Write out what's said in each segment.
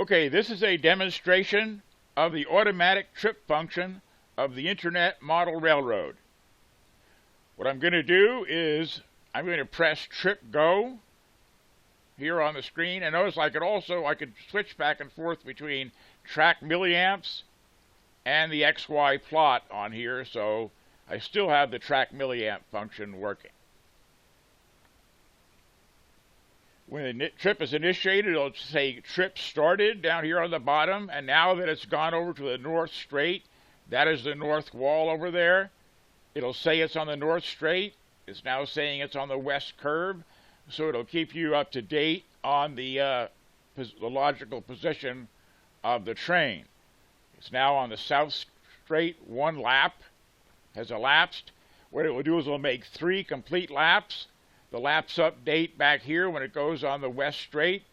Okay, this is a demonstration of the automatic trip function of the Internet Model Railroad. What I'm going to do is I'm going to press Trip Go here on the screen, and notice I could switch back and forth between track milliamps and the XY plot on here, so I still have the track milliamp function working. When the trip is initiated, it'll say trip started down here on the bottom, and now that it's gone over to the North Strait, that is the north wall over there, it'll say it's on the North Strait. It's now saying it's on the west curve, so it'll keep you up to date on the logical position of the train. It's now on the South Strait. One lap has elapsed. What it will do is it'll make 3 complete laps. The laps update back here when it goes on the West Strait.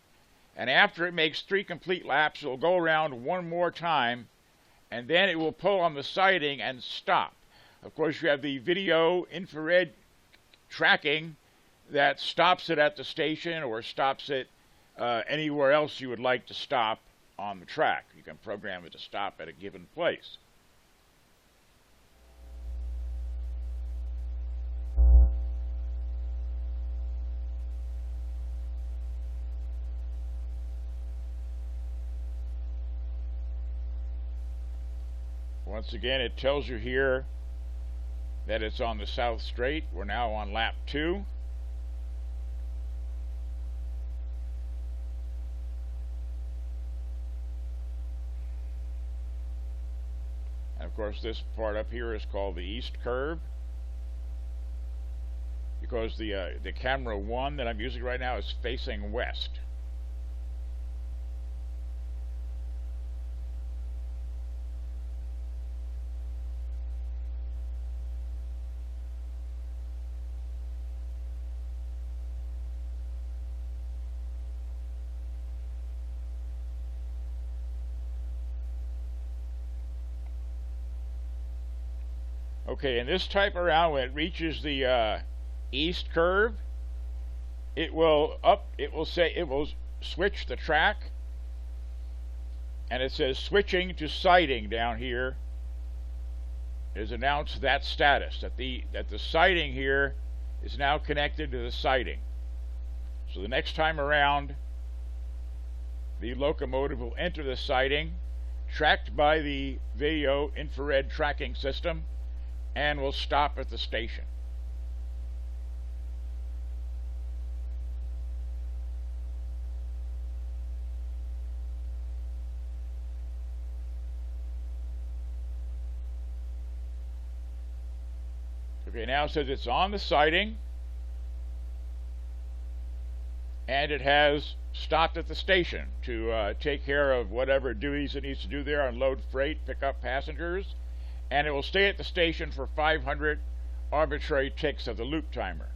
And after it makes 3 complete laps, it'll go around one more time, and then it will pull on the siding and stop. Of course, you have the video infrared tracking that stops it at the station or stops it anywhere else you would like to stop on the track. You can program it to stop at a given place. Once again, it tells you here that it's on the South Strait. We're now on lap 2. And of course, this part up here is called the East Curve, because the camera 1 that I'm using right now is facing west. Okay, and this type around, when it reaches the east curve, it will switch the track, and it says switching to siding down here. It has announced that status, that the siding here is now connected to the siding. So the next time around, the locomotive will enter the siding, tracked by the video infrared tracking system, and will stop at the station. Okay, now it says it's on the siding, and it has stopped at the station to take care of whatever duties it needs to do there, unload freight, pick up passengers, and it will stay at the station for 500 arbitrary ticks of the loop timer.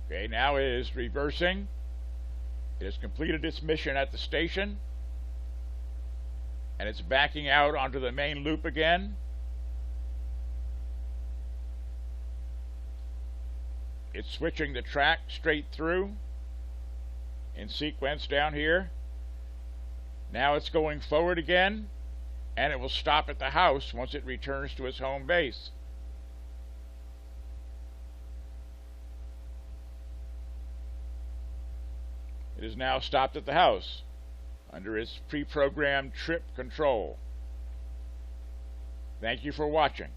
Okay, now it is reversing. It has completed its mission at the station, and it's backing out onto the main loop again. It's switching the track straight through in sequence down here. Now it's going forward again, and it will stop at the house once it returns to its home base. It is now stopped at the house under its pre-programmed trip control. Thank you for watching.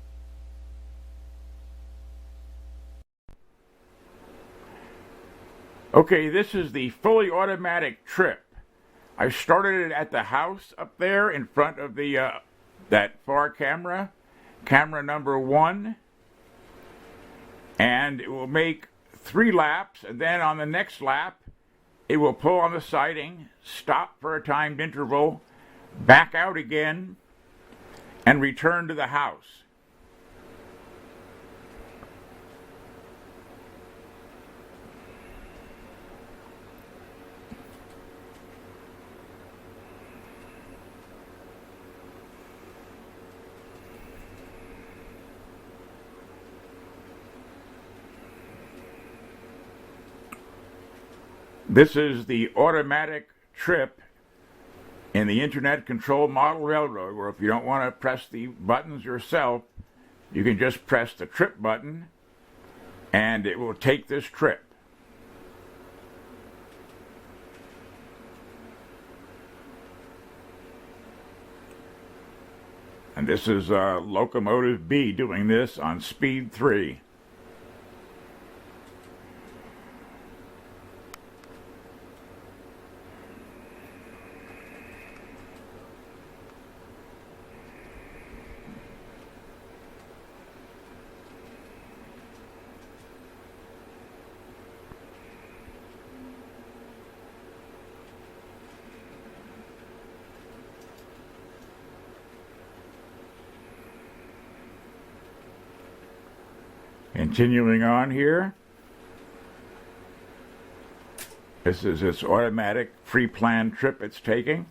Okay, this is the fully automatic trip. I started it at the house up there in front of the that far camera number 1, and it will make 3 laps, and then on the next lap it will pull on the siding, stop for a timed interval, back out again, and return to the house. This is the automatic trip in the Internet Control Model Railroad, where if you don't want to press the buttons yourself, you can just press the trip button and it will take this trip. And this is Locomotive B doing this on speed 3. Continuing on here, this is its automatic pre-planned trip it's taking.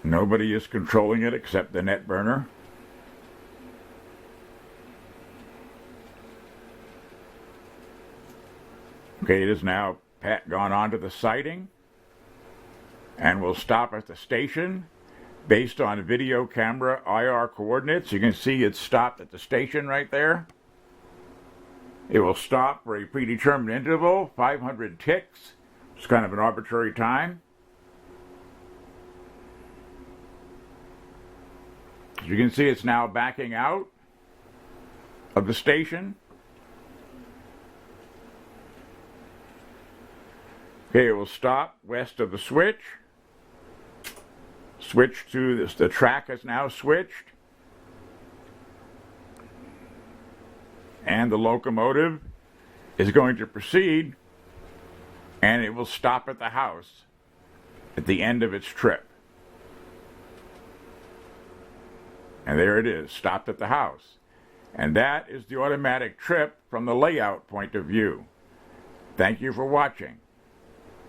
Nobody is controlling it except the net burner. Okay, it is now gone onto the siding and will stop at the station based on video camera IR coordinates. You can see it's stopped at the station right there. It will stop for a predetermined interval, 500 ticks. It's kind of an arbitrary time. As you can see, it's now backing out of the station. Okay, it will stop west of the switch. Switch to this. The track has now switched. And the locomotive is going to proceed, and it will stop at the house at the end of its trip. And there it is, stopped at the house. And that is the automatic trip from the layout point of view. Thank you for watching.